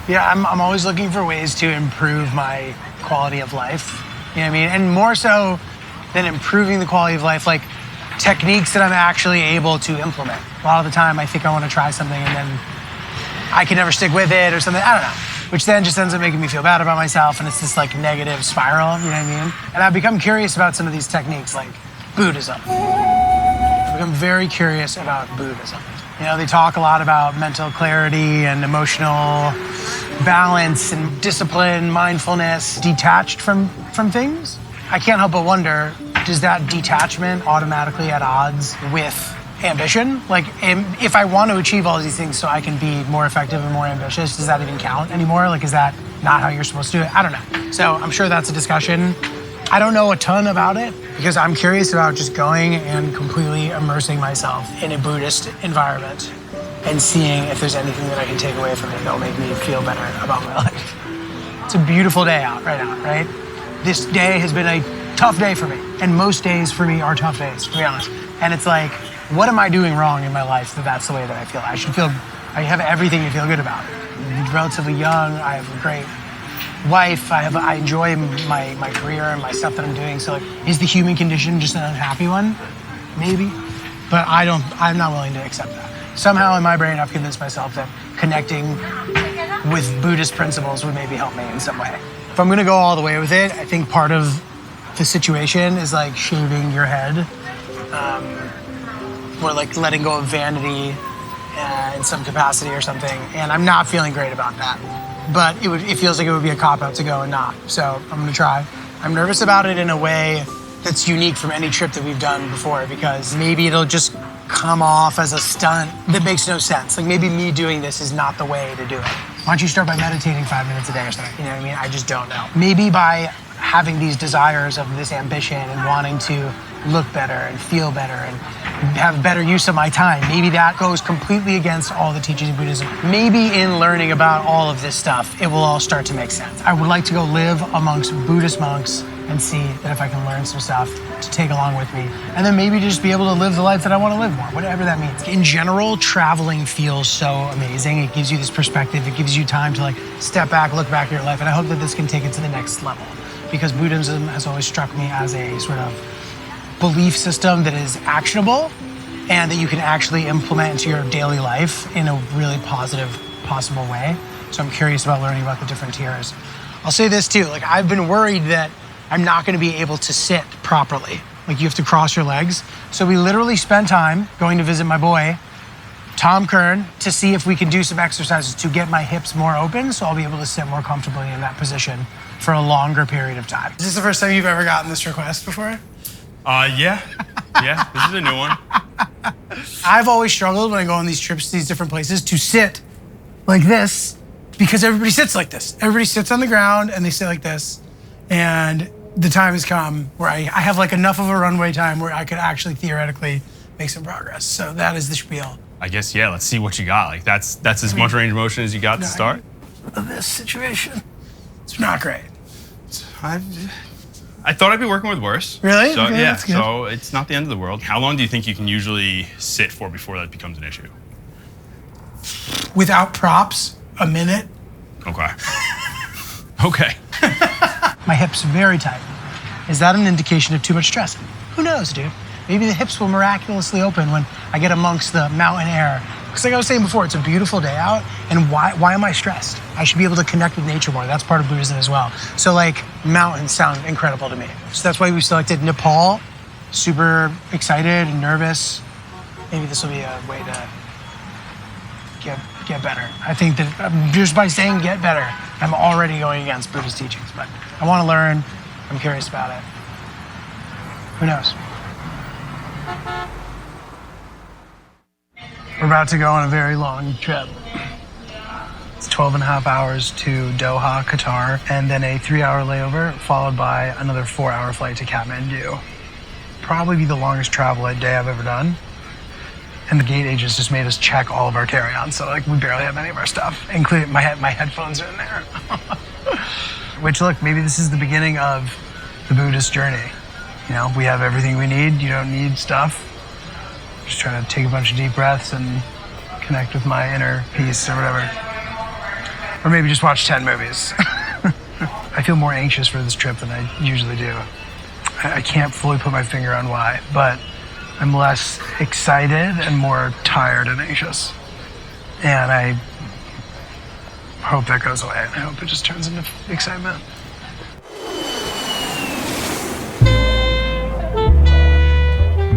Yeah, I'm always looking for ways to improve my quality of life. You know what I mean? And more so than improving the quality of life, like techniques that I'm actually able to implement. A lot of the time I think I want to try something and then I can never stick with it or something, I don't know. Which then just ends up making me feel bad about myself and it's this like negative spiral, you know what I mean? And I've become curious about some of these techniques like Buddhism. I've become very curious about Buddhism. You know, they talk a lot about mental clarity and emotional balance and discipline, mindfulness, detached from things. I can't help but wonder, does that detachment automatically at odds with ambition? Like, if I want to achieve all these things so I can be more effective and more ambitious, does that even count anymore? Like, is that not how you're supposed to do it? I don't know. So I'm sure that's a discussion. I don't know a ton about it because I'm curious about just going and completely immersing myself in a Buddhist environment and seeing if there's anything that I can take away from it that'll make me feel better about my life. It's a beautiful day out right now, right? This day has been a tough day for me, and most days for me are tough days, to be honest. And it's like, what am I doing wrong in my life that's the way that I feel? I have everything to feel good about. I'm relatively young, I have a great wife, I enjoy my career and my stuff that I'm doing. So like, is the human condition just an unhappy one? Maybe, but I'm not willing to accept that. Somehow in my brain, I've convinced myself that connecting with Buddhist principles would maybe help me in some way. If I'm gonna go all the way with it, I think part of the situation is like shaving your head, or like letting go of vanity in some capacity or something. And I'm not feeling great about that. But it feels like it would be a cop-out to go and not. So I'm gonna try. I'm nervous about it in a way that's unique from any trip that we've done before because maybe it'll just come off as a stunt that makes no sense. Like maybe me doing this is not the way to do it. Why don't you start by meditating 5 minutes a day or something? You know what I mean? I just don't know. Maybe by having these desires of this ambition and wanting to look better and feel better and have better use of my time. Maybe that goes completely against all the teachings of Buddhism. Maybe in learning about all of this stuff, it will all start to make sense. I would like to go live amongst Buddhist monks and see that if I can learn some stuff to take along with me. And then maybe just be able to live the life that I want to live more, whatever that means. In general, traveling feels so amazing. It gives you this perspective. It gives you time to like step back, look back at your life. And I hope that this can take it to the next level because Buddhism has always struck me as a sort of belief system that is actionable and that you can actually implement into your daily life in a really positive, possible way. So I'm curious about learning about the different tiers. I'll say this too, like I've been worried that I'm not gonna be able to sit properly. Like you have to cross your legs. So we literally spent time going to visit my boy, Tom Kern, to see if we can do some exercises to get my hips more open so I'll be able to sit more comfortably in that position for a longer period of time. Is this the first time you've ever gotten this request before? Yeah, this is a new one. I've always struggled when I go on these trips to these different places to sit like this because everybody sits like this. Everybody sits on the ground and they sit like this. And the time has come where I have like enough of a runway time where I could actually theoretically make some progress. So that is the spiel. I guess, yeah, let's see what you got. Like that's as much range of motion as you got to start? Of this situation, it's not great. I thought I'd be working with worse. Really? So, okay, yeah, that's good. so it's not the end of the world. How long do you think you can usually sit for before that becomes an issue? Without props, a minute. Okay. Okay. My hips very tight. Is that an indication of too much stress? Who knows, dude? Maybe the hips will miraculously open when I get amongst the mountain air. Because like I was saying before, it's a beautiful day out, and why am I stressed? I should be able to connect with nature more. That's part of Buddhism as well. So like, mountains sound incredible to me. So that's why we selected Nepal. Super excited and nervous. Maybe this will be a way to get better. I think that just by saying get better, I'm already going against Buddhist teachings, but I want to learn. I'm curious about it. Who knows? We're about to go on a very long trip. It's 12 and a half hours to Doha, Qatar, and then a 3-hour layover, followed by another 4-hour flight to Kathmandu. Probably be the longest travel day I've ever done. And the gate agents just made us check all of our carry-on, so like we barely have any of our stuff, including my headphones are in there. Which, look, maybe this is the beginning of the Buddhist journey. You know, we have everything we need. You don't need stuff. Just trying to take a bunch of deep breaths and connect with my inner peace or whatever. Or maybe just watch 10 movies. I feel more anxious for this trip than I usually do. I can't fully put my finger on why, but I'm less excited and more tired and anxious. And I hope that goes away. I hope it just turns into excitement.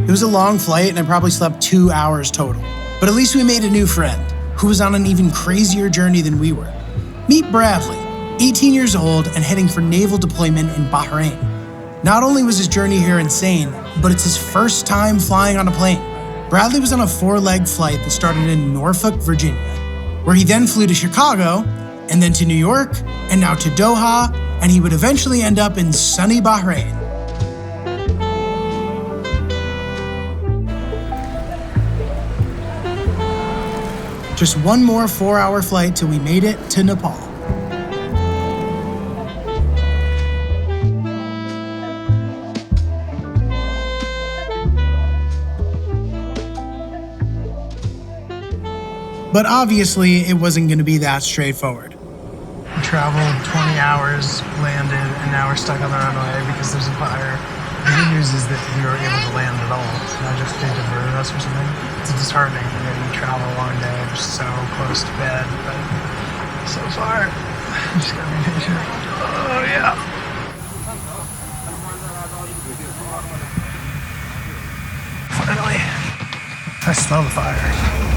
It was a long flight and I probably slept 2 hours total. But at least we made a new friend who was on an even crazier journey than we were. Meet Bradley, 18 years old and heading for naval deployment in Bahrain. Not only was his journey here insane, but it's his first time flying on a plane. Bradley was on a 4-leg flight that started in Norfolk, Virginia, where he then flew to Chicago, and then to New York, and now to Doha, and he would eventually end up in sunny Bahrain. Just one more 4-hour flight till we made it to Nepal. But obviously, it wasn't going to be that straightforward. We traveled 20 hours, landed, and now we're stuck on the runway because there's a fire. The good news is that we were able to land at all. It's not just they diverted us or something. It's disheartening. You travel a long day, we're so close to bed, but so far, just gotta be patient. Oh, yeah. Finally, I smell the fire.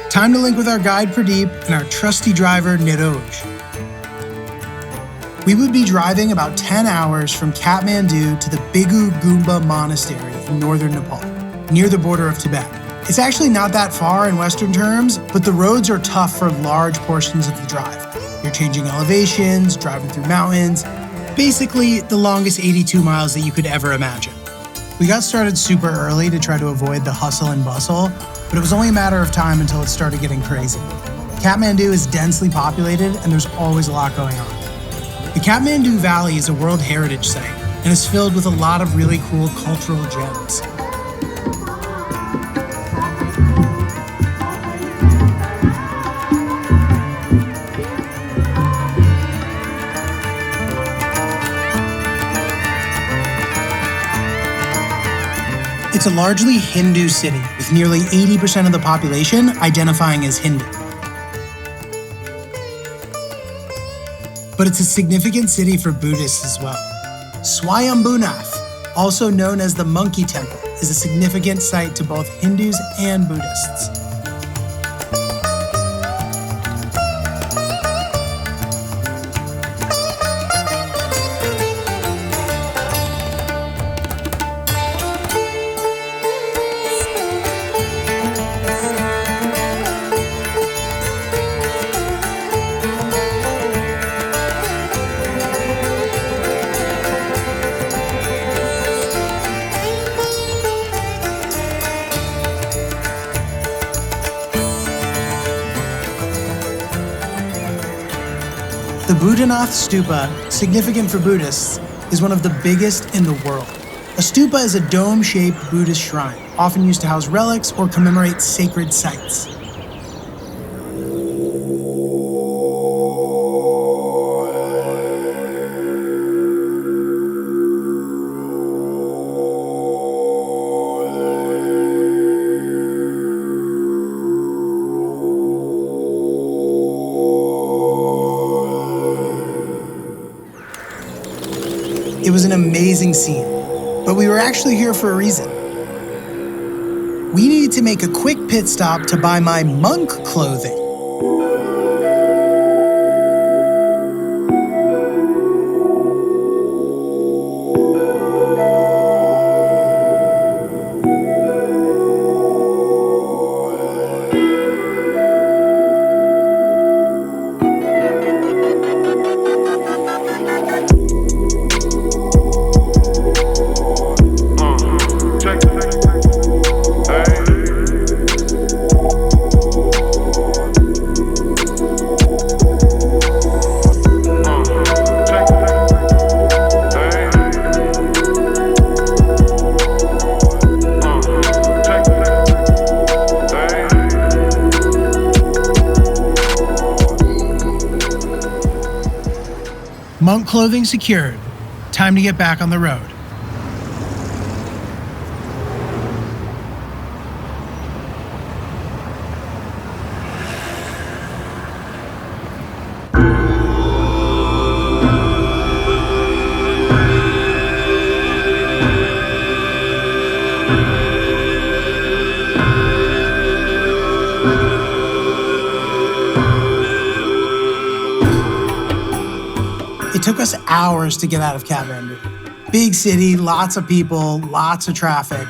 Time to link with our guide Pradeep and our trusty driver Niroj. We would be driving about 10 hours from Kathmandu to the Bigu Gumba Monastery in northern Nepal, near the border of Tibet. It's actually not that far in Western terms, but the roads are tough for large portions of the drive. You're changing elevations, driving through mountains, basically the longest 82 miles that you could ever imagine. We got started super early to try to avoid the hustle and bustle, but it was only a matter of time until it started getting crazy. Kathmandu is densely populated and there's always a lot going on. The Kathmandu Valley is a World Heritage Site and is filled with a lot of really cool cultural gems. It's a largely Hindu city, with nearly 80% of the population identifying as Hindu. But it's a significant city for Buddhists as well. Swayambhunath, also known as the Monkey Temple, is a significant site to both Hindus and Buddhists. The Buddhanath Stupa, significant for Buddhists, is one of the biggest in the world. A stupa is a dome-shaped Buddhist shrine, often used to house relics or commemorate sacred sites. It was an amazing scene, but we were actually here for a reason. We needed to make a quick pit stop to buy my monk clothing. Monk clothing secured. Time to get back on the road. It took us hours to get out of Kathmandu. Big city, lots of people, lots of traffic.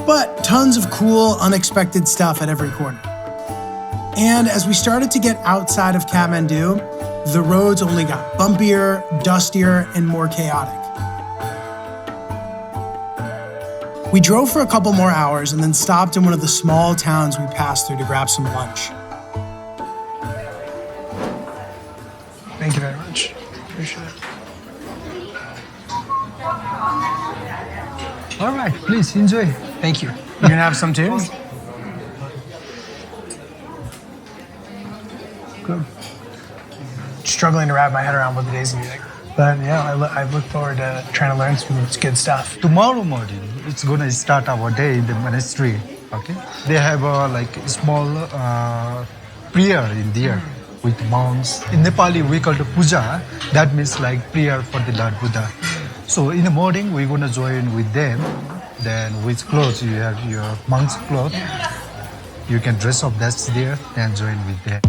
But tons of cool, unexpected stuff at every corner. And as we started to get outside of Kathmandu, the roads only got bumpier, dustier, and more chaotic. We drove for a couple more hours and then stopped in one of the small towns we passed through to grab some lunch. Thank you very much. Appreciate it. All right, please enjoy. Thank you. You gonna have some too? Good. Struggling to wrap my head around what the day's gonna be like. But yeah, I look forward to trying to learn some good stuff. Tomorrow morning, it's gonna start our day in the monastery. Okay, they have a small prayer in there with monks. In Nepali, we call it puja. That means prayer for the Lord Buddha. So in the morning, we're gonna join with them. Then with clothes, you have your monk's clothes. You can dress up, that's there, and join with them.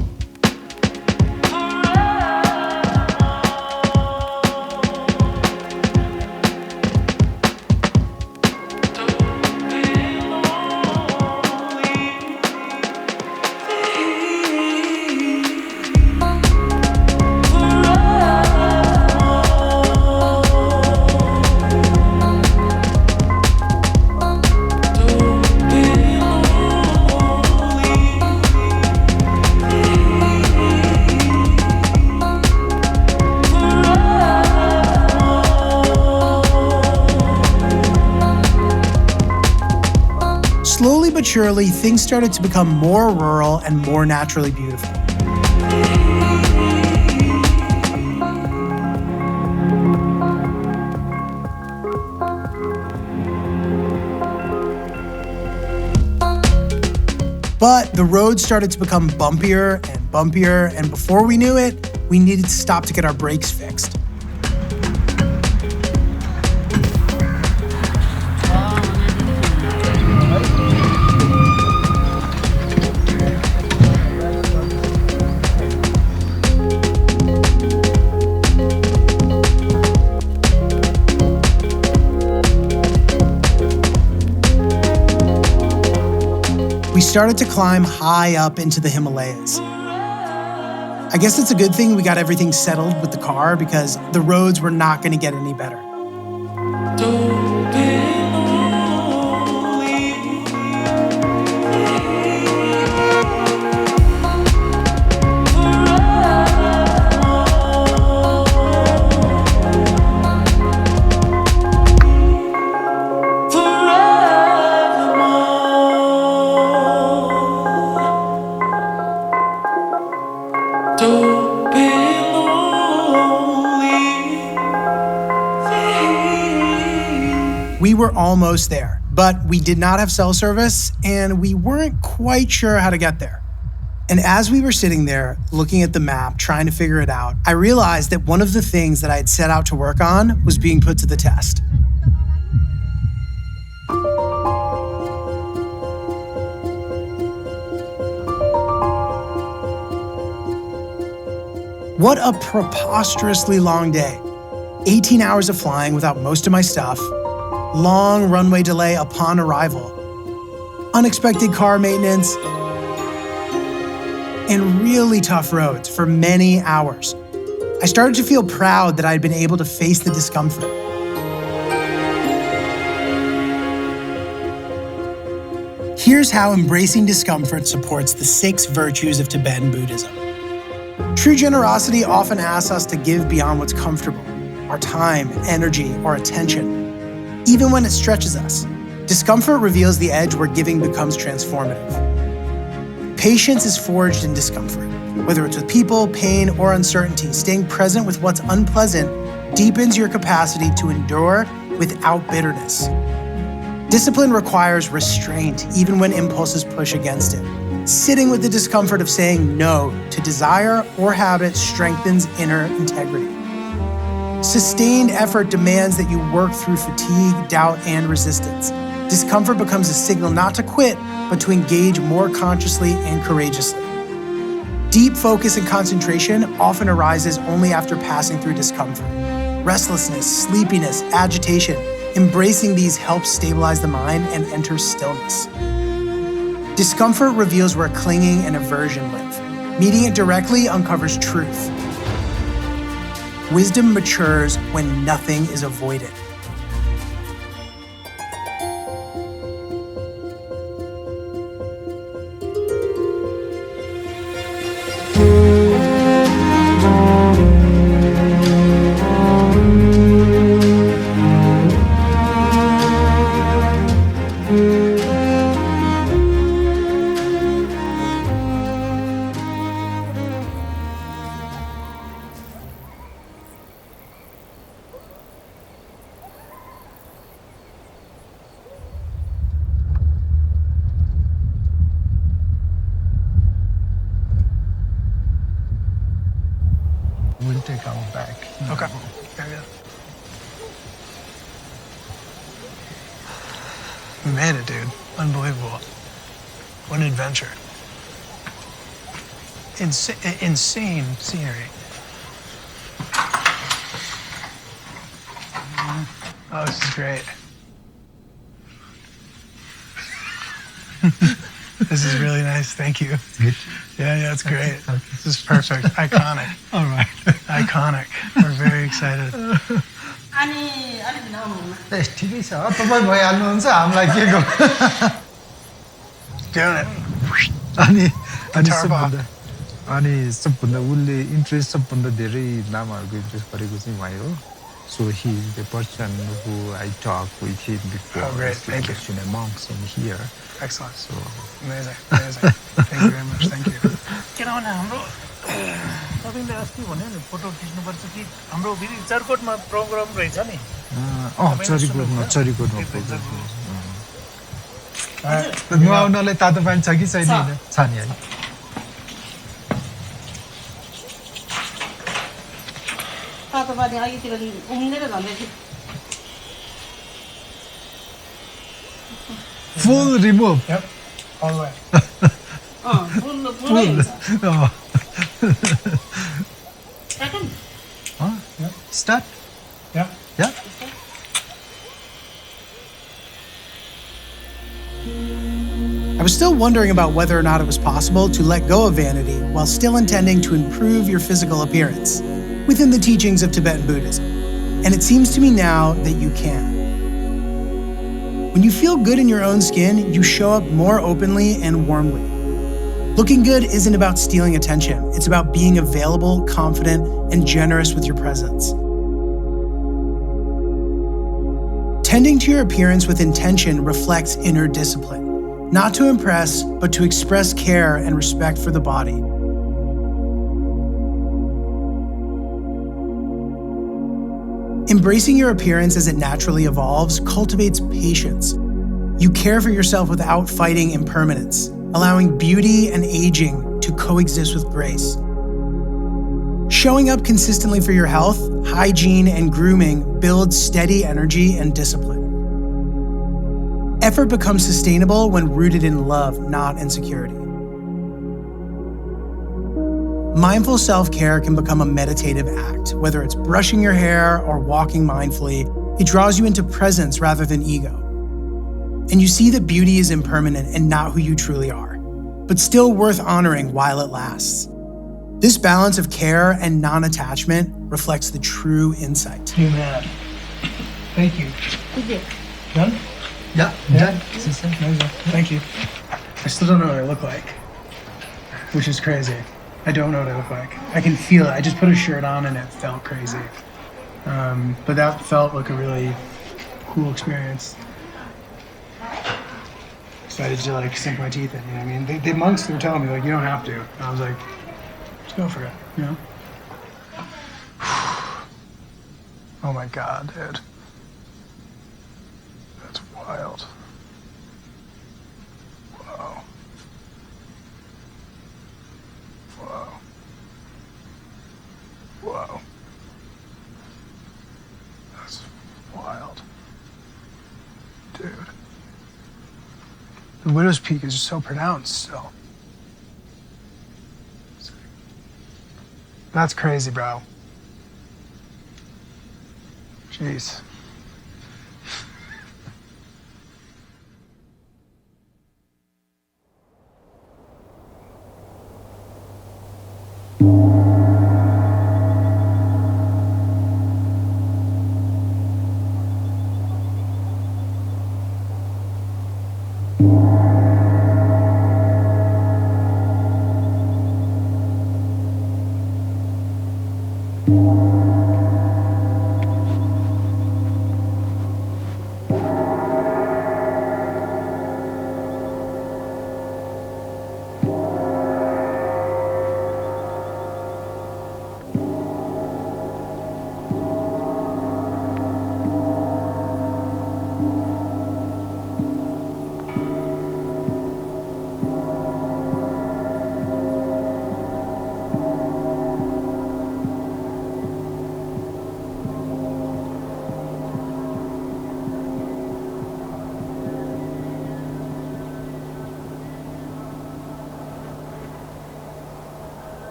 surely, things started to become more rural and more naturally beautiful. But the roads started to become bumpier and bumpier, and before we knew it, we needed to stop to get our brakes fixed. We started to climb high up into the Himalayas. I guess it's a good thing we got everything settled with the car because the roads were not going to get any better. We were almost there, but we did not have cell service and we weren't quite sure how to get there. And as we were sitting there looking at the map, trying to figure it out, I realized that one of the things that I had set out to work on was being put to the test. What a preposterously long day. 18 hours of flying without most of my stuff, long runway delay upon arrival, unexpected car maintenance, and really tough roads for many hours. I started to feel proud that I had been able to face the discomfort. Here's how embracing discomfort supports the 6 virtues of Tibetan Buddhism. True generosity often asks us to give beyond what's comfortable, our time, energy, or attention. Even when it stretches us, discomfort reveals the edge where giving becomes transformative. Patience is forged in discomfort. Whether it's with people, pain, or uncertainty, staying present with what's unpleasant deepens your capacity to endure without bitterness. Discipline requires restraint, even when impulses push against it. Sitting with the discomfort of saying no to desire or habit strengthens inner integrity. Sustained effort demands that you work through fatigue, doubt, and resistance. Discomfort becomes a signal not to quit, but to engage more consciously and courageously. Deep focus and concentration often arises only after passing through discomfort. Restlessness, sleepiness, agitation, embracing these helps stabilize the mind and enter stillness. Discomfort reveals where clinging and aversion live. Meeting it directly uncovers truth. Wisdom matures when nothing is avoided. We'll take our back. Okay. Very good. We made it, dude. Unbelievable. What an adventure. Insane scenery. Oh, this is great. This is really nice. Thank you. Good. Yeah, it's great. Okay. This is perfect. Iconic. All right. Iconic. We're very excited. ठिकै छ तपाईँ भइहाल्नुहुन्छ हामीलाई के गर्नु Doing it. अनि Guitar सबभन्दा उसले interest सबभन्दा धेरै लामाहरूको इन्ट्रेस्ट गरेको चाहिँ भाइ हो So he's the person who I talked with him before. Oh, great. He's the Thank you. Christian monks in here. Excellent. So Amazing. Thank you very much. Thank you. किनभने हाम्रो तपाईँले अस्ति भन्यो नि फोटो खिच्नुपर्छ कि हाम्रो फेरि चर्कोटमा प्रोग्राम रहेछ नि चरीकोटमा नुहाउनलाई तातो पानी छ कि छैन छ नि है तातो पानी अघितिर उम्लेर झन्दै full remove. Yep. All the way. Full Start. Yeah. Yeah. I was still wondering about whether or not it was possible to let go of vanity while still intending to improve your physical appearance within the teachings of Tibetan Buddhism. And it seems to me now that you can. When you feel good in your own skin, you show up more openly and warmly. Looking good isn't about stealing attention. It's about being available, confident, and generous with your presence. Tending to your appearance with intention reflects inner discipline, not to impress, but to express care and respect for the body. Embracing your appearance as it naturally evolves cultivates patience. You care for yourself without fighting impermanence, allowing beauty and aging to coexist with grace. Showing up consistently for your health, hygiene, and grooming builds steady energy and discipline. Effort becomes sustainable when rooted in love, not insecurity. Mindful self-care can become a meditative act. Whether it's brushing your hair or walking mindfully, it draws you into presence rather than ego. And you see that beauty is impermanent and not who you truly are, but still worth honoring while it lasts. This balance of care and non-attachment reflects the true insight. You man. Thank you. Done? Yeah. Yeah. Amazing. Thank you. I still don't know what I look like, which is crazy. I don't know what I look like. I can feel it. I just put a shirt on and it felt crazy. But that felt like a really cool experience. Excited to like sink my teeth in, you know what I mean? The monks were telling me like, you don't have to. And I was like, let's go for it, you know? Oh my God, dude. That's wild. Wow. Wow. Wow. That's wild. Dude. The Widow's Peak is so pronounced still. That's crazy, bro. Jeez.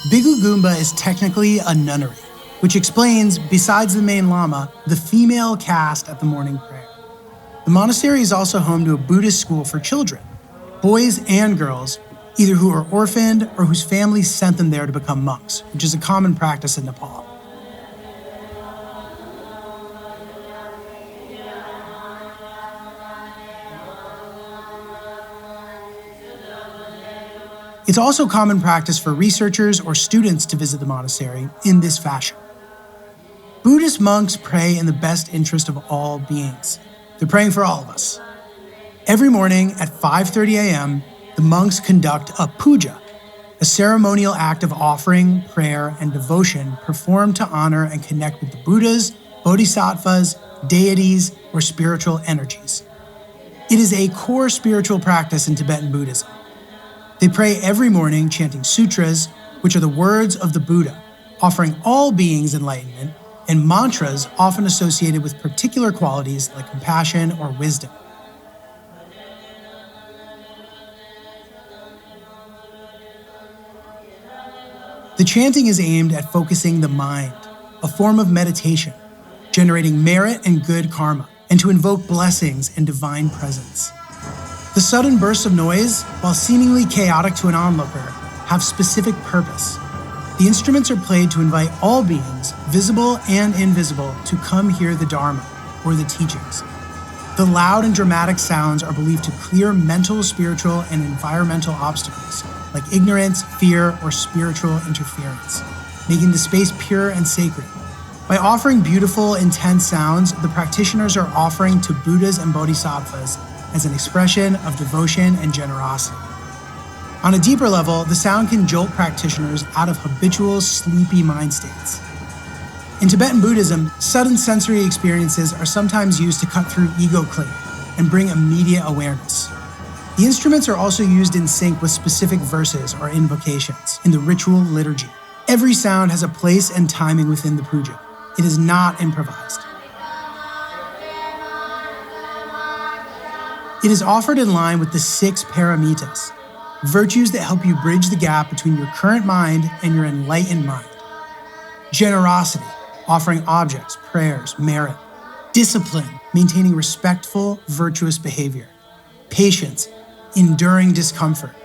Bigu Gumba is technically a nunnery, which explains, besides the main lama, the female caste at the morning prayer. The monastery is also home to a Buddhist school for children, boys and girls, either who are orphaned or whose families sent them there to become monks, which is a common practice in Nepal. It's also common practice for researchers or students to visit the monastery in this fashion. Buddhist monks pray in the best interest of all beings. They're praying for all of us. Every morning at 5:30 a.m., the monks conduct a puja, a ceremonial act of offering, prayer, and devotion performed to honor and connect with the Buddhas, bodhisattvas, deities, or spiritual energies. It is a core spiritual practice in Tibetan Buddhism. They pray every morning chanting sutras, which are the words of the Buddha, offering all beings enlightenment, and mantras often associated with particular qualities like compassion or wisdom. The chanting is aimed at focusing the mind, a form of meditation, generating merit and good karma, and to invoke blessings and divine presence. The sudden bursts of noise, while seemingly chaotic to an onlooker, have specific purpose. The instruments are played to invite all beings, visible and invisible, to come hear the Dharma, or the teachings. The loud and dramatic sounds are believed to clear mental, spiritual, and environmental obstacles, like ignorance, fear, or spiritual interference, making the space pure and sacred. By offering beautiful, intense sounds, the practitioners are offering to Buddhas and Bodhisattvas as an expression of devotion and generosity. On a deeper level, the sound can jolt practitioners out of habitual, sleepy mind states. In Tibetan Buddhism, sudden sensory experiences are sometimes used to cut through ego clinging and bring immediate awareness. The instruments are also used in sync with specific verses or invocations in the ritual liturgy. Every sound has a place and timing within the puja. It is not improvised. It is offered in line with the 6 paramitas, virtues that help you bridge the gap between your current mind and your enlightened mind. Generosity, offering objects, prayers, merit. Discipline, maintaining respectful, virtuous behavior. Patience, enduring discomfort.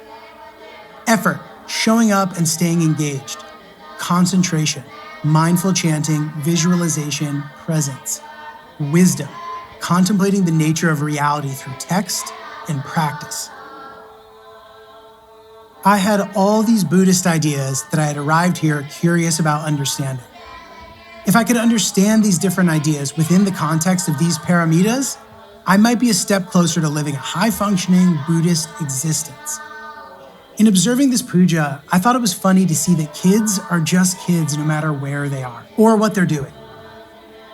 Effort, showing up and staying engaged. Concentration, mindful chanting, visualization, presence. Wisdom, contemplating the nature of reality through text and practice. I had all these Buddhist ideas that I had arrived here curious about understanding. If I could understand these different ideas within the context of these paramitas, I might be a step closer to living a high-functioning Buddhist existence. In observing this puja, I thought it was funny to see that kids are just kids no matter where they are or what they're doing.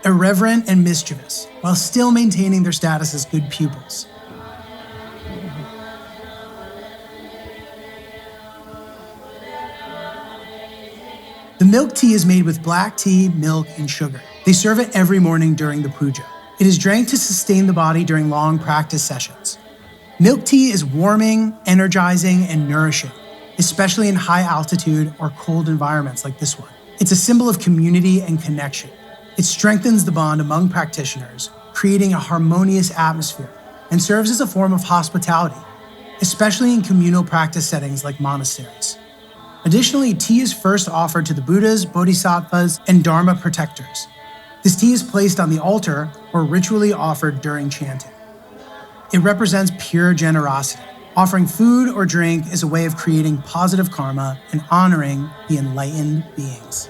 Irreverent and mischievous, while still maintaining their status as good pupils. The milk tea is made with black tea, milk, and sugar. They serve it every morning during the puja. It is drank to sustain the body during long practice sessions. Milk tea is warming, energizing, and nourishing, especially in high altitude or cold environments like this one. It's a symbol of community and connection. It strengthens the bond among practitioners, creating a harmonious atmosphere, and serves as a form of hospitality, especially in communal practice settings like monasteries. Additionally, tea is first offered to the Buddhas, Bodhisattvas, and Dharma protectors. This tea is placed on the altar or ritually offered during chanting. It represents pure generosity. Offering food or drink is a way of creating positive karma and honoring the enlightened beings.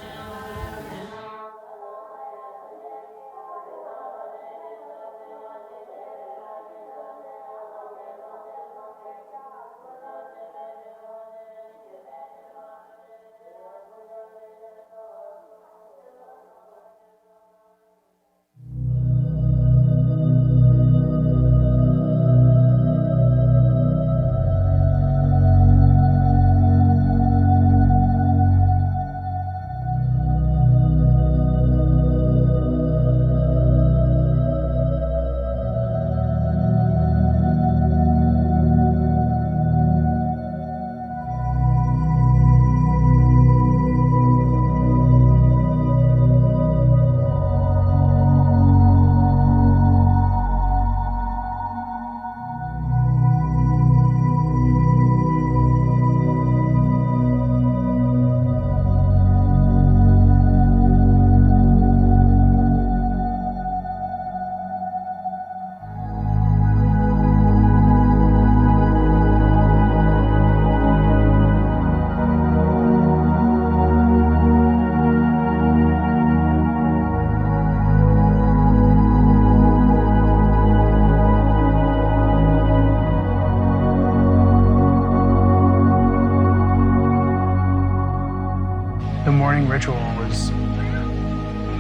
ritual was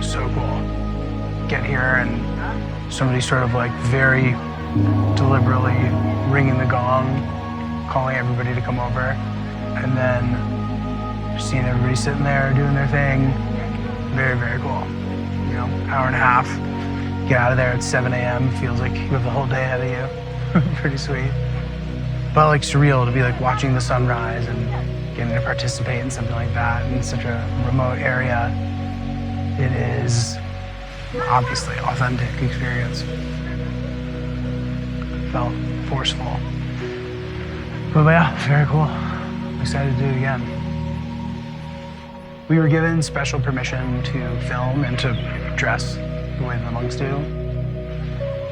so cool. Get here and somebody sort of like very deliberately ringing the gong, calling everybody to come over, and then seeing everybody sitting there doing their thing. Very, very cool. You know, hour and a half, get out of there at 7 a.m. Feels like you have the whole day ahead of you. Pretty sweet. But like surreal to be like watching the sunrise and getting to participate in something like that in such a remote area. It is obviously authentic experience. Felt forceful. But yeah, very cool. I'm excited to do it again. We were given special permission to film and to dress the way the monks do.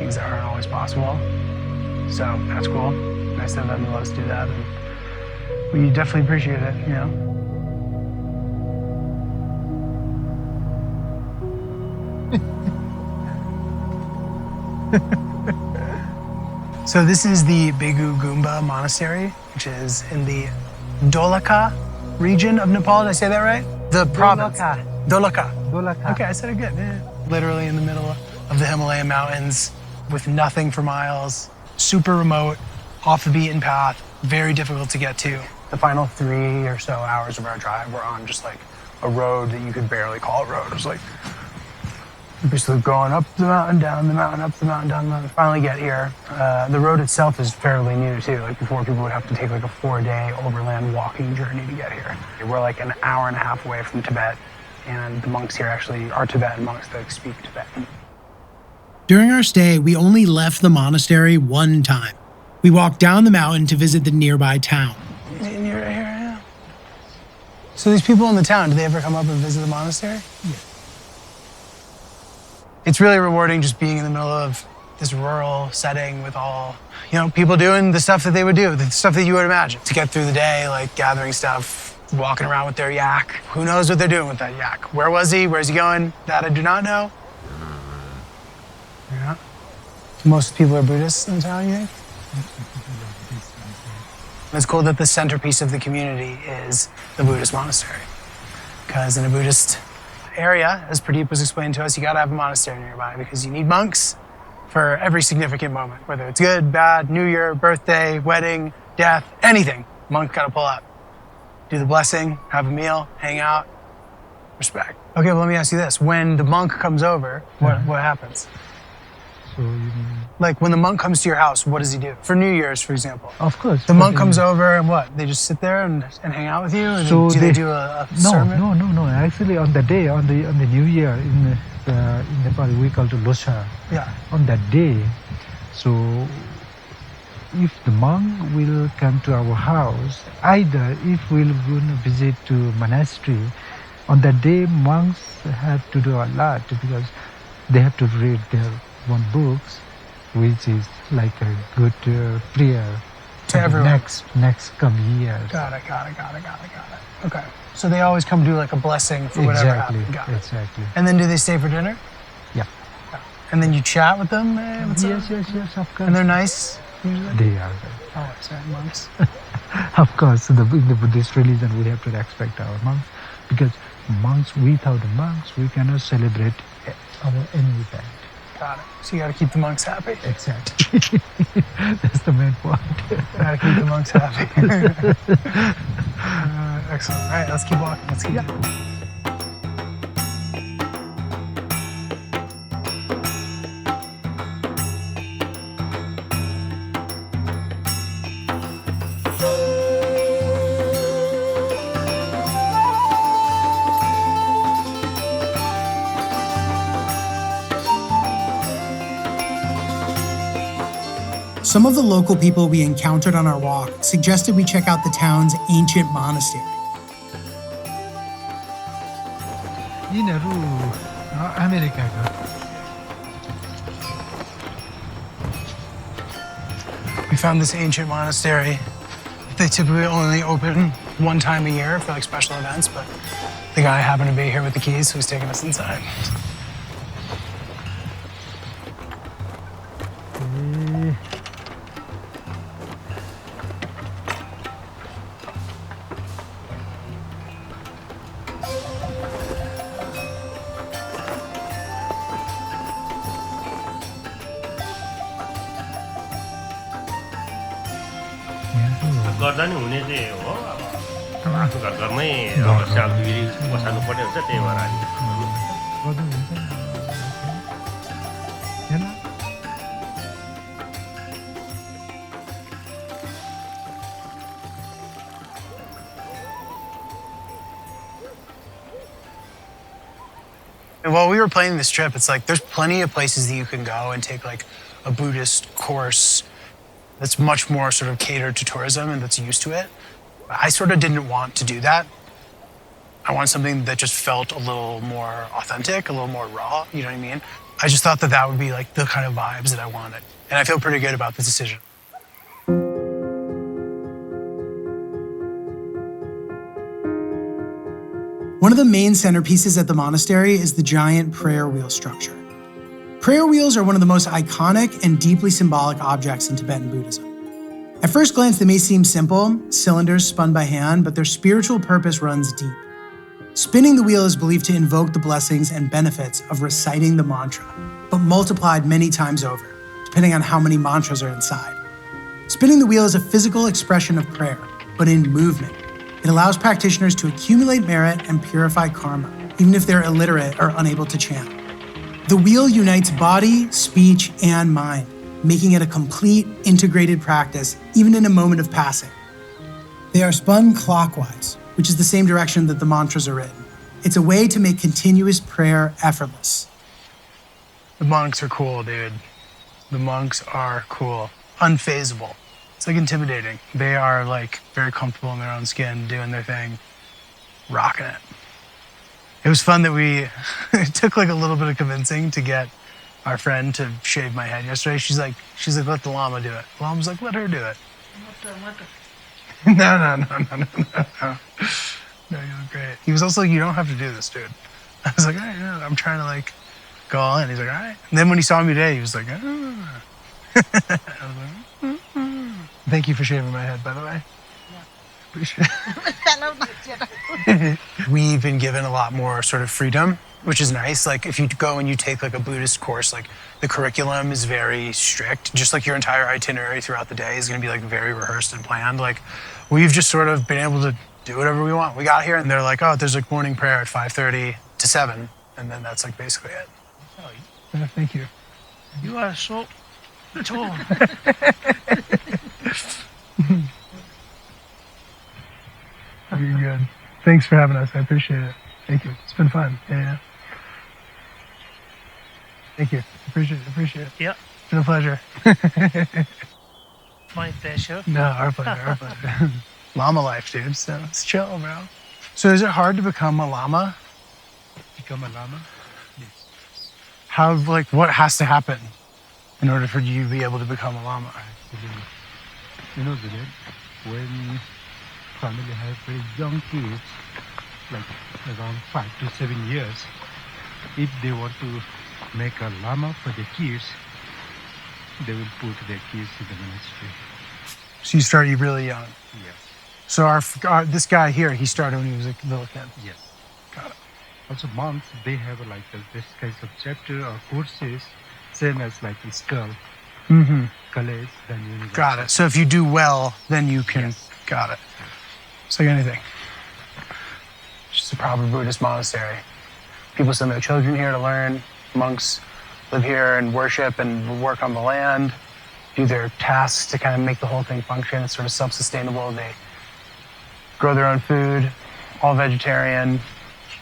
Things that aren't always possible. So that's cool. Nice to have them let us do that. And we definitely appreciate it, you know? So this is the Bigu Gumba Monastery, which is in the Dolakha region of Nepal. Did I say that right? The province. Dolakha. Dolakha. Okay, I said it good. Yeah. Literally in the middle of the Himalayan mountains with nothing for miles, super remote, off the beaten path, very difficult to get to. The final 3 or so hours of our drive were on just like a road that you could barely call a road. It was like basically going up the mountain, down the mountain, up the mountain, down the mountain. Finally get here. The road itself is fairly new too. Like before, people would have to take like a 4-day overland walking journey to get here. We're like an hour and a half away from Tibet, and the monks here actually are Tibetan monks that speak Tibetan. During our stay, we only left the monastery one time. We walked down the mountain to visit the nearby town. And you're right here, yeah. So these people in the town, do they ever come up and visit the monastery? Yeah. It's really rewarding just being in the middle of this rural setting with all, you know, people doing the stuff that they would do, the stuff that you would imagine. To get through the day, like gathering stuff, walking around with their yak. Who knows what they're doing with that yak? Where was he? Where's he going? That I do not know. Yeah. Most people are Buddhists in the town, you think? It's cool that the centerpiece of the community is the Buddhist monastery. Because in a Buddhist area, as Pradeep was explaining to us, you gotta have a monastery nearby because you need monks for every significant moment, whether it's good, bad, New Year, birthday, wedding, death, anything. Monk gotta pull up, do the blessing, have a meal, hang out, respect. Okay, well, let me ask you this. When the monk comes over, what happens? So you mean, Like when the monk comes to your house, what does he do? For New Year's, for example. of course. The monk comes over and what? They just sit there and hang out with you? And So do they they- do a No, sermon? no. Actually, on the day, on the New Year in Nepal, we call it Losha. Yeah. On that day, so if the monk will come to our house, either if we'll go and visit to monastery, on that day monks have to do a lot because they have to read their one books, which is like a good prayer To for the everyone. next coming years. Got it. Okay. So they always come do like a blessing for whatever Exactly, happened. Got it. exactly. And then do they stay for dinner? Yeah. And then you chat with them? What's up? Yes, of course. And they're nice? Usually? They are. Oh, sorry, monks. Of course, in the Buddhist religion, we have to respect our monks because without the monks, we cannot celebrate any event. Got it. So you gotta keep the monks happy. Exactly. That's the main point. Gotta keep the monks happy. Excellent. All right, let's keep walking. Let's keep going. Some of the local people we encountered on our walk suggested we check out the town's ancient monastery. यिनीहरू अमेरिकाको We found this ancient monastery. They typically only open one time a year for like special events, but the guy happened to be here with the keys, so he's taking us inside. गर्दा नि हुने चाहिँ हो अब आफ्नो घरमै salary बसाल्नु पर्ने हुन्छ त्यही भएर हामी And while we were planning this trip, it's like there's plenty of places that you can go and take like a Buddhist course that's much more sort of catered to tourism and that's used to it. I sort of didn't want to do that. I wanted something that just felt a little more authentic, a little more raw, you know what I mean? I just thought that that would be like the kind of vibes that I wanted. And I feel pretty good about this decision. One of the main centerpieces at the monastery is the giant prayer wheel structure. Prayer wheels are one of the most iconic and deeply symbolic objects in Tibetan Buddhism. At first glance, they may seem simple, cylinders spun by hand, but their spiritual purpose runs deep. Spinning the wheel is believed to invoke the blessings and benefits of reciting the mantra, but multiplied many times over, depending on how many mantras are inside. Spinning the wheel is a physical expression of prayer, but in movement. It allows practitioners to accumulate merit and purify karma, even if they're illiterate or unable to chant. The wheel unites body, speech, and mind, making it a complete, integrated practice, even in a moment of passing. They are spun clockwise, which is the same direction that the mantras are written. It's a way to make continuous prayer effortless. The monks are cool, dude. The monks are cool. Unfazable. It's like intimidating. They are like very comfortable in their own skin, doing their thing, rocking it. It was fun that it took like a little bit of convincing to get our friend to shave my head yesterday. She's like, let the Lama do it. The Lama's like, let her do it. No. No, you look great. He was also like, you don't have to do this, dude. I was like, all right, no, I'm trying to like go all in. He's like, all right. And then when he saw me today, he was like, ah. I was like, Thank you for shaving my head, by the way. Yeah. Appreciate it. We've been given a lot more sort of freedom, which is nice. Like if you go and you take like a Buddhist course, like the curriculum is very strict. Just like your entire itinerary throughout the day is going to be like very rehearsed and planned. Like we've just sort of been able to do whatever we want. We got here and they're like, oh, there's like morning prayer at 5:30 to 7. And then that's like basically it. Oh, thank you. You are so tall. You're good. Thanks for having us. I appreciate it. Thank you. It's been fun. Yeah. Thank you. Appreciate it. Yeah. It's been a pleasure. My pleasure. No, our pleasure. Lama life, dude. So it's chill, bro. So is it hard to become a lama? Become a lama? Yes. What has to happen in order for you to be able to become a lama? You know, when family have very young kids, like around 5 to 7 years, if they want to make a lama for the kids, they will put their kids in the monastery. So you started really young. Yes. So this guy here, he started when he was a little kid. Yes. Got it. Also monks, they have like this kinds of chapter or courses, same as like in school. Mm-hmm. College, then university. Got it. So if you do well, then you can. Yes. Got it. It's like anything. It's just a proper Buddhist monastery. People send their children here to learn. Monks live here and worship and work on the land, do their tasks to kind of make the whole thing function. It's sort of self-sustainable. They grow their own food, all vegetarian,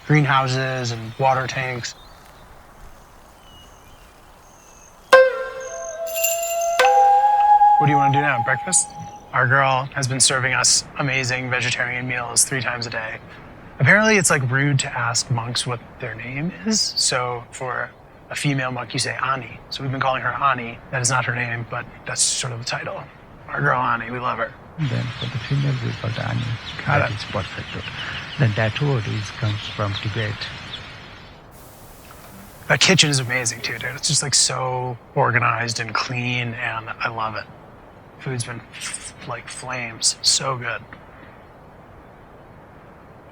greenhouses and water tanks. What do you want to do now? Breakfast? Our girl has been serving us amazing vegetarian meals 3 times a day. Apparently it's like rude to ask monks what their name is. So for a female monk, you say Ani. So we've been calling her Ani. That is not her name, but that's sort of the title. Our girl Ani, we love her. Then for the female we call Ani. That is perfect. Then that word comes from Tibet. That kitchen is amazing too, dude. It's just like so organized and clean, and I love it. Food's been like flames, so good.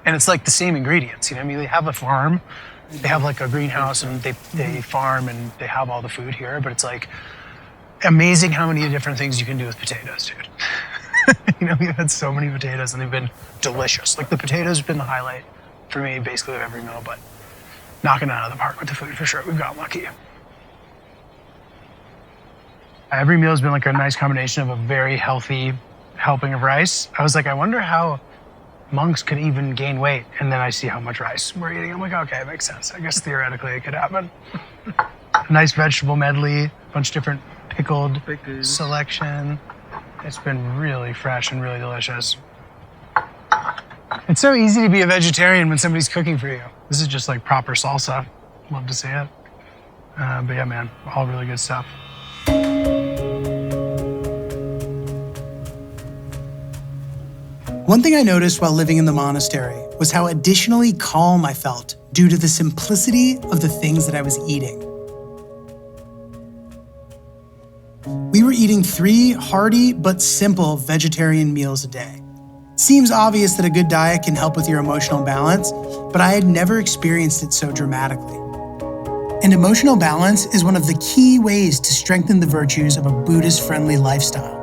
And it's like the same ingredients, you know what I mean? They have a farm, they have like a greenhouse, and they farm and they have all the food here, but it's like amazing how many different things you can do with potatoes, dude. You know, we've had so many potatoes and they've been delicious. Like the potatoes have been the highlight for me basically of every meal, but knocking it out of the park with the food for sure. We've gotten lucky. Every meal has been like a nice combination of a very healthy helping of rice. I was like, I wonder how monks could even gain weight. And then I see how much rice we're eating. I'm like, okay, it makes sense. I guess theoretically it could happen. A nice vegetable medley, a bunch of different pickled selection. It's been really fresh and really delicious. It's so easy to be a vegetarian when somebody's cooking for you. This is just like proper salsa. Love to see it. But yeah, man, all really good stuff. One thing I noticed while living in the monastery was how additionally calm I felt due to the simplicity of the things that I was eating. We were eating 3 hearty but simple vegetarian meals a day. Seems obvious that a good diet can help with your emotional balance, but I had never experienced it so dramatically. And emotional balance is one of the key ways to strengthen the virtues of a Buddhist-friendly lifestyle.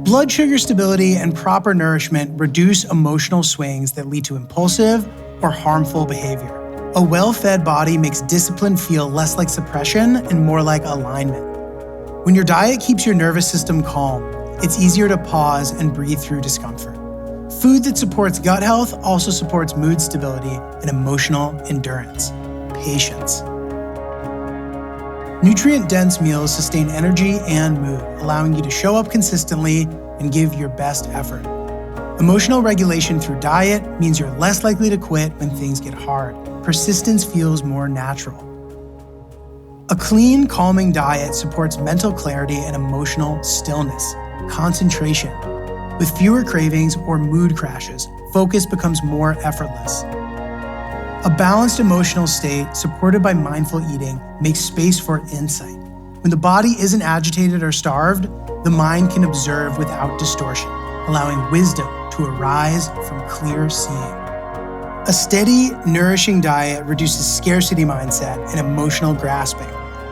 Blood sugar stability and proper nourishment reduce emotional swings that lead to impulsive or harmful behavior. A well-fed body makes discipline feel less like suppression and more like alignment. When your diet keeps your nervous system calm, it's easier to pause and breathe through discomfort. Food that supports gut health also supports mood stability and emotional endurance, patience. Nutrient-dense meals sustain energy and mood, allowing you to show up consistently and give your best effort. Emotional regulation through diet means you're less likely to quit when things get hard. Persistence feels more natural. A clean, calming diet supports mental clarity and emotional stillness, concentration. With fewer cravings or mood crashes, focus becomes more effortless. A balanced emotional state supported by mindful eating makes space for insight. When the body isn't agitated or starved, the mind can observe without distortion, allowing wisdom to arise from clear seeing. A steady, nourishing diet reduces scarcity mindset and emotional grasping.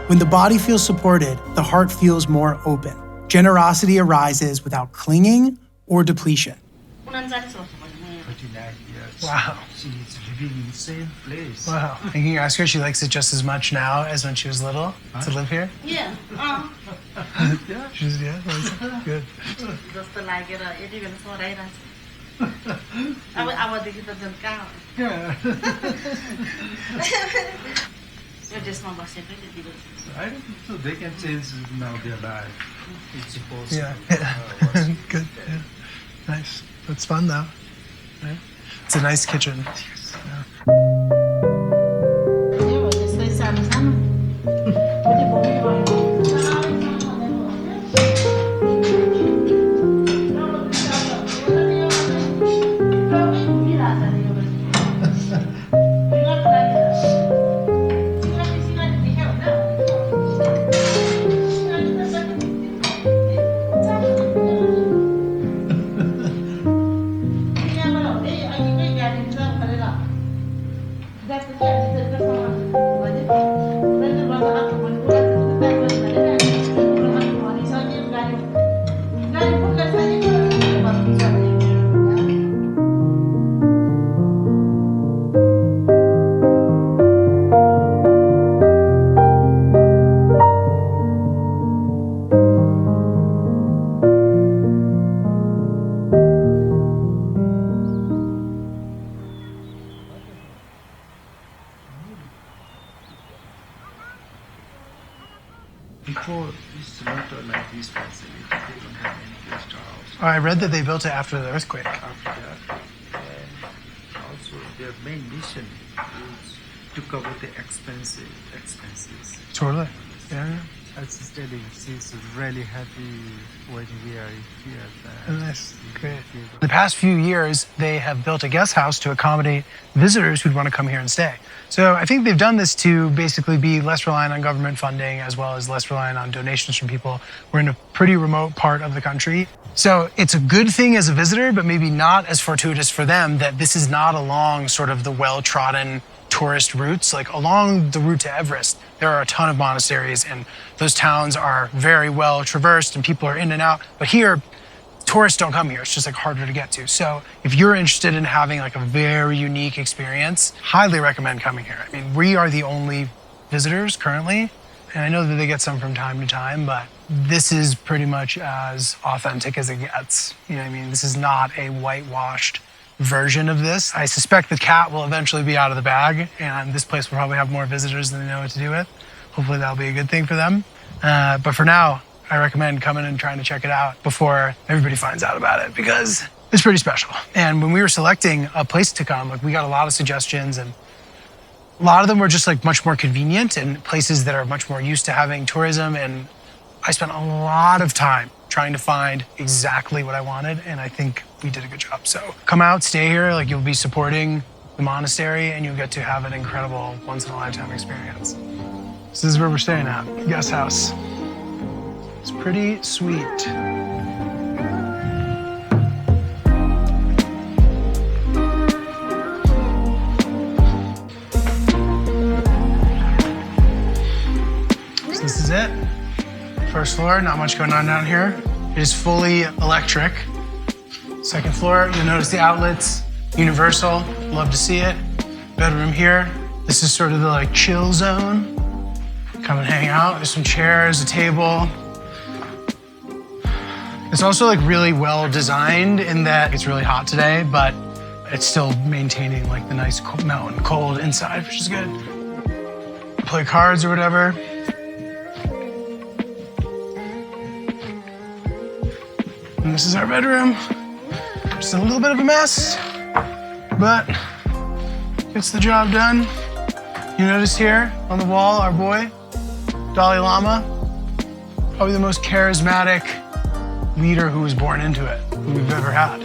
When the body feels supported, the heart feels more open. Generosity arises without clinging or depletion. 39 years. Wow. She is living in the same place. Wow. And can you ask her if she likes it just as much now as when she was little to live here? Yeah. She's, yeah, that's good. जस्तो लागेर यति बेलासम्म रहिरहेछ अबदेखि त झन् कहाँ यो देशमा बसेकै त्यति बेला I don't think so. They can change now their life. It's supposed Yeah. to. Good. Yeah. Nice. That's fun though. Yeah. It's a nice kitchen. Yeah. यो त्यस्तै सानो सानो कति बोल्नु Before, it's not like this facility. They don't have any guest house. Oh, I read that they built it after the earthquake. After that, and also their main mission is to cover the expenses. Totally. Yeah. As she's telling, she's really happy when we are here. Oh, nice. Great. The past few years, they have built a guest house to accommodate visitors who'd want to come here and stay. So I think they've done this to basically be less reliant on government funding as well as less reliant on donations from people. We're in a pretty remote part of the country. So it's a good thing as a visitor, but maybe not as fortuitous for them that this is not along sort of the well-trodden tourist routes. Like along the route to Everest, there are a ton of monasteries, and those towns are very well traversed and people are in and out. But here, tourists don't come here. It's just like harder to get to. So if you're interested in having like a very unique experience, highly recommend coming here. I mean, we are the only visitors currently, and I know that they get some from time to time, but this is pretty much as authentic as it gets. You know what I mean? This is not a whitewashed version of this. I suspect the cat will eventually be out of the bag, and this place will probably have more visitors than they know what to do with. Hopefully that'll be a good thing for them. But for now, I recommend coming and trying to check it out before everybody finds out about it, because it's pretty special. And when we were selecting a place to come, like we got a lot of suggestions, and a lot of them were just like much more convenient and places that are much more used to having tourism. And I spent a lot of time trying to find exactly what I wanted, and I think we did a good job. So come out, stay here, like you'll be supporting the monastery, and you'll get to have an incredible once-in-a-lifetime experience. This is where we're staying at, guest house. It's pretty sweet. So this is it. First floor, not much going on down here. It is fully electric. Second floor, you'll notice the outlets, universal, love to see it. Bedroom here. This is sort of the like chill zone. Come and hang out. There's some chairs, a table. It's also like really well designed in that it's really hot today, but it's still maintaining like the nice mountain cold inside, which is good. Play cards or whatever. And this is our bedroom. Just a little bit of a mess, but gets the job done. You notice here on the wall, our boy, Dalai Lama, probably the most charismatic leader who was born into it, who we've ever had.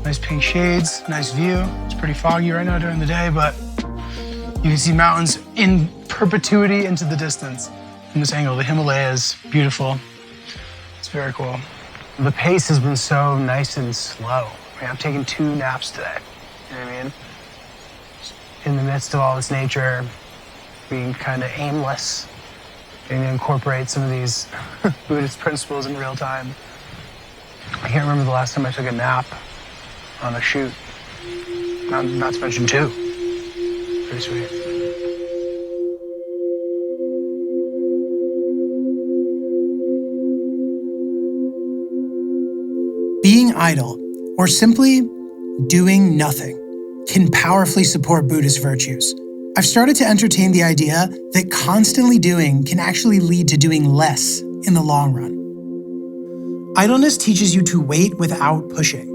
Nice pink shades, nice view. It's pretty foggy right now during the day, but you can see mountains in perpetuity into the distance. From this angle, the Himalayas, beautiful. It's very cool. The pace has been so nice and slow. I mean, I've taken 2 naps today. You know what I mean? In the midst of all this nature, being kind of aimless, getting to incorporate some of these Buddhist principles in real time. I can't remember the last time I took a nap on a shoot. Not to mention 2. Pretty sweet. Being idle, or simply doing nothing, can powerfully support Buddhist virtues. I've started to entertain the idea that constantly doing can actually lead to doing less in the long run. Idleness teaches you to wait without pushing.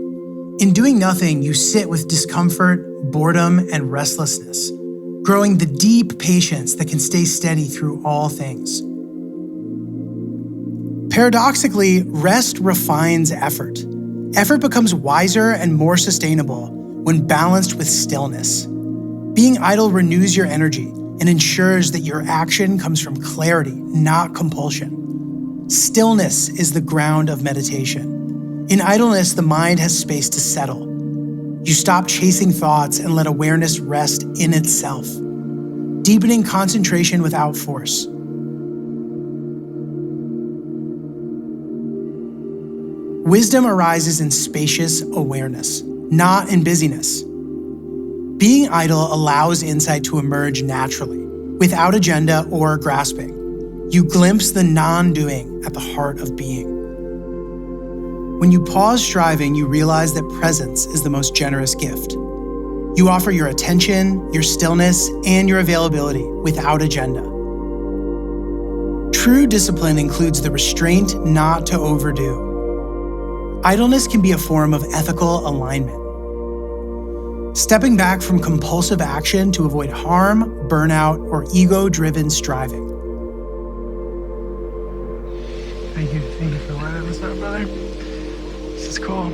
In doing nothing, you sit with discomfort, boredom, and restlessness, growing the deep patience that can stay steady through all things. Paradoxically, rest refines effort. Effort becomes wiser and more sustainable when balanced with stillness. Being idle renews your energy and ensures that your action comes from clarity, not compulsion. Stillness is the ground of meditation. In idleness, the mind has space to settle. You stop chasing thoughts and let awareness rest in itself, deepening concentration without force. Wisdom arises in spacious awareness, not in busyness. Being idle allows insight to emerge naturally, without agenda or grasping. You glimpse the non-doing at the heart of being. When you pause striving, you realize that presence is the most generous gift. You offer your attention, your stillness, and your availability without agenda. True discipline includes the restraint not to overdo. Idleness can be a form of ethical alignment. Stepping back from compulsive action to avoid harm, burnout, or ego-driven striving. Thank you for letting us out, brother. This is cool.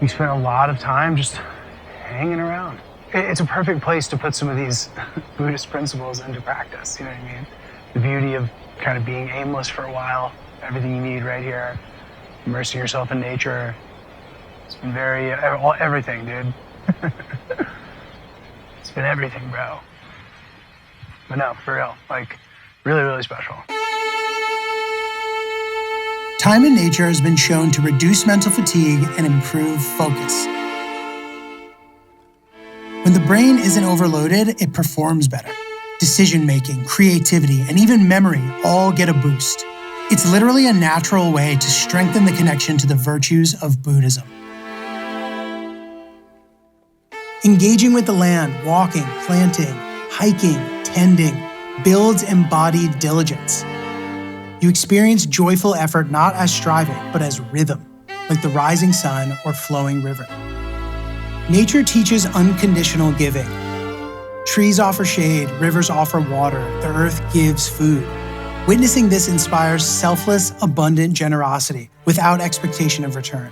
We spent a lot of time just hanging around. It's a perfect place to put some of these Buddhist principles into practice, you know what I mean? the beauty of kind of being aimless for a while, everything you need right here, immersing yourself in nature. It's been everything, dude. It's been everything, bro. But no, for real, like really, really special. Time in nature has been shown to reduce mental fatigue and improve focus. When the brain isn't overloaded, it performs better. Decision-making, creativity, and even memory all get a boost. It's literally a natural way to strengthen the connection to the virtues of Buddhism. Engaging with the land, walking, planting, hiking, tending, builds embodied diligence. You experience joyful effort not as striving, but as rhythm, like the rising sun or flowing river. Nature teaches unconditional giving. Trees offer shade, rivers offer water, the earth gives food. Witnessing this inspires selfless, abundant generosity without expectation of return.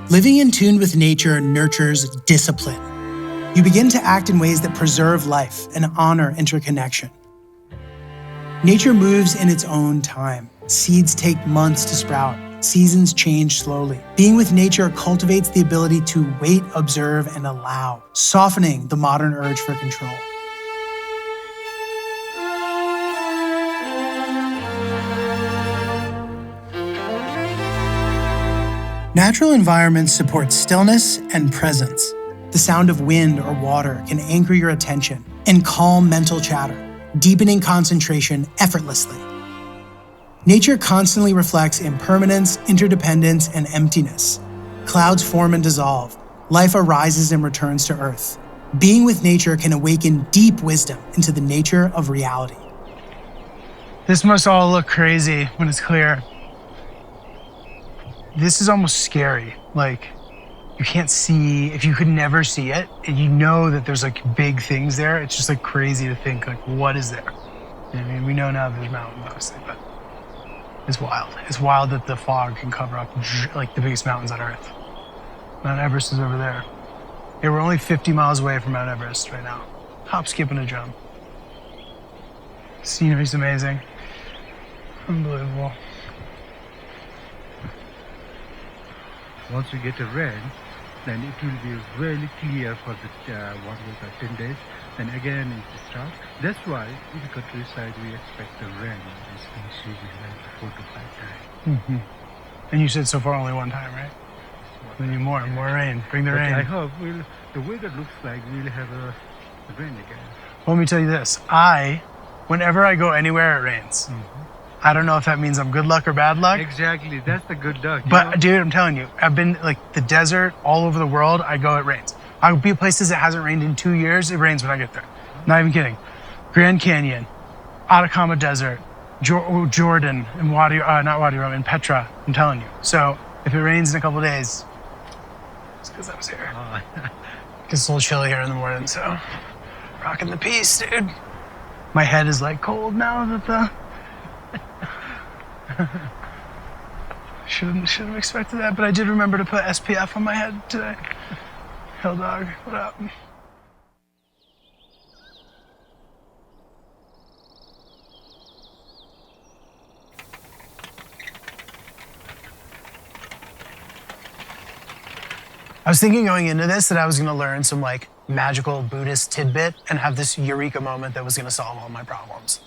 Living in tune with nature nurtures discipline. You begin to act in ways that preserve life and honor interconnection. Nature moves in its own time. Seeds take months to sprout. Seasons change slowly. Being with nature cultivates the ability to wait, observe, and allow, softening the modern urge for control. Natural environments support stillness and presence. The sound of wind or water can anchor your attention and calm mental chatter, deepening concentration effortlessly. Nature constantly reflects impermanence, interdependence, and emptiness. Clouds form and dissolve. Life arises and returns to earth. Being with nature can awaken deep wisdom into the nature of reality. This must all look crazy when it's clear. This is almost scary. Like, you can't see, if you could never see it, and you know that there's like big things there, it's just like crazy to think, like, what is there? I mean, we know now there's mountains, obviously, but it's wild. It's wild that the fog can cover up like the biggest mountains on Earth. Mount Everest is over there. Yeah, we're only 50 miles away from Mount Everest right now. Hop, skip, and a jump. Scenery's amazing. Unbelievable. Once we get a rain, then it will be really clear for the 10 days. Then again it starts. That's why in the countryside we expect the rain. It's been season like 4 to 5 times. Mm-hmm. And you said so far only one time, right? We need more rain. Bring the rain. I hope the weather looks like we'll have a rain again. Well, let me tell you this. Whenever I go anywhere, it rains. Mm-hmm. I don't know if that means I'm good luck or bad luck. Exactly, that's the good luck. But dude, I'm telling you, I've been like the desert all over the world. I go, it rains. I'll be places that hasn't rained in 2 years. It rains when I get there. Not even kidding. Grand Canyon, Atacama Desert, Jordan, and not Wadi Rum, and Petra. I'm telling you. So if it rains in a couple days, it's because I was here. It's a little chilly here in the morning, so rocking the peace, dude. My head is like cold now that the. Shouldn't have expected that, but I did remember to put SPF on my head today. Hell dog, what up? I was thinking going into this that I was gonna learn some like magical Buddhist tidbit and have this eureka moment that was gonna solve all my problems.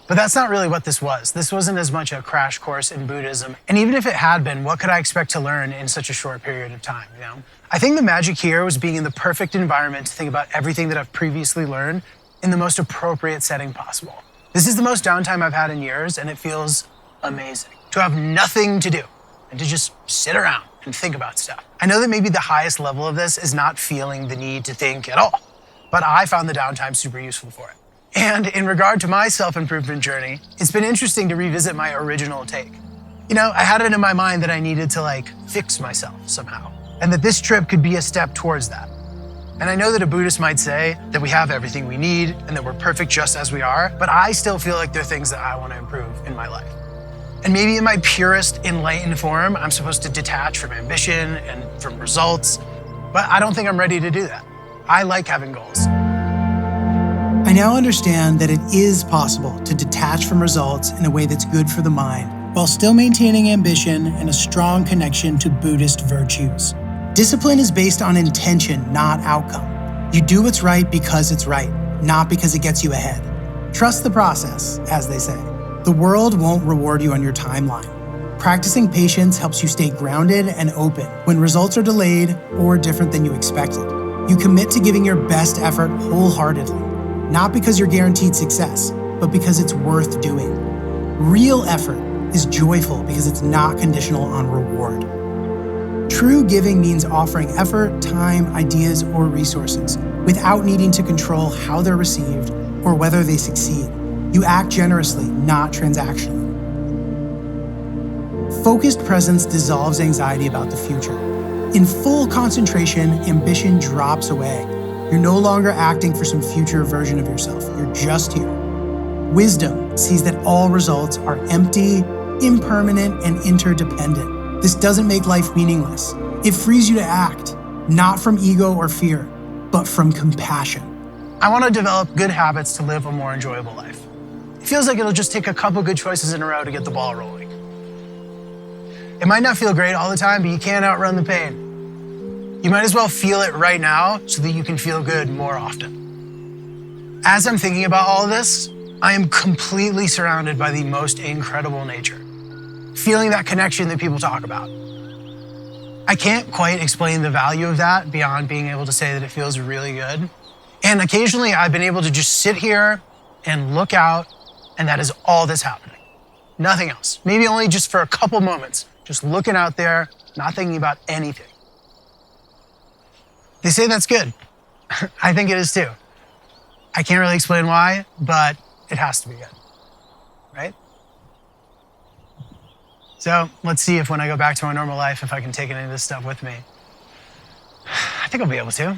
But that's not really what this was. This wasn't as much a crash course in Buddhism. And even if it had been, what could I expect to learn in such a short period of time, you know? I think the magic here was being in the perfect environment to think about everything that I've previously learned in the most appropriate setting possible. This is the most downtime I've had in years, and it feels amazing to have nothing to do and to just sit around and think about stuff. I know that maybe the highest level of this is not feeling the need to think at all, but I found the downtime super useful for it. And in regard to my self-improvement journey, it's been interesting to revisit my original take. You know, I had it in my mind that I needed to like fix myself somehow, and that this trip could be a step towards that. And I know that a Buddhist might say that we have everything we need and that we're perfect just as we are, but I still feel like there are things that I want to improve in my life. And maybe in my purest enlightened form, I'm supposed to detach from ambition and from results, but I don't think I'm ready to do that. I like having goals. I I now understand that it is possible to detach from results in a way that's good for the mind, while still maintaining ambition and a strong connection to Buddhist virtues. Discipline is based on intention, not outcome. You do what's right because it's right, not because it gets you ahead. Trust the process, as they say. The world won't reward you on your timeline. Practicing patience helps you stay grounded and open when results are delayed or different than you expected. You commit to giving your best effort wholeheartedly, not because you're guaranteed success, but because it's worth doing. Real effort is joyful because it's not conditional on reward. True giving means offering effort, time, ideas, or resources without needing to control how they're received or whether they succeed. You act generously, not transactionally. Focused presence dissolves anxiety about the future. In full concentration, ambition drops away. You're no longer acting for some future version of yourself. You're just here. Wisdom sees that all results are empty, impermanent, and interdependent. This doesn't make life meaningless. It frees you to act, not from ego or fear, but from compassion. I want to develop good habits to live a more enjoyable life. It feels like it'll just take a couple good choices in a row to get the ball rolling. It might not feel great all the time, but you can't outrun the pain. You might as well feel it right now so that you can feel good more often. As I'm thinking about all of this, I am completely surrounded by the most incredible nature. Feeling that connection that people talk about. I can't quite explain the value of that beyond being able to say that it feels really good. And occasionally I've been able to just sit here and look out, and that is all that's happening. Nothing else. Maybe only just for a couple moments, just looking out there, not thinking about anything. They say that's good. I think it is too. I can't really explain why, but it has to be good, right? So let's see if when I go back to my normal life, if I can take any of this stuff with me. I think I'll be able to.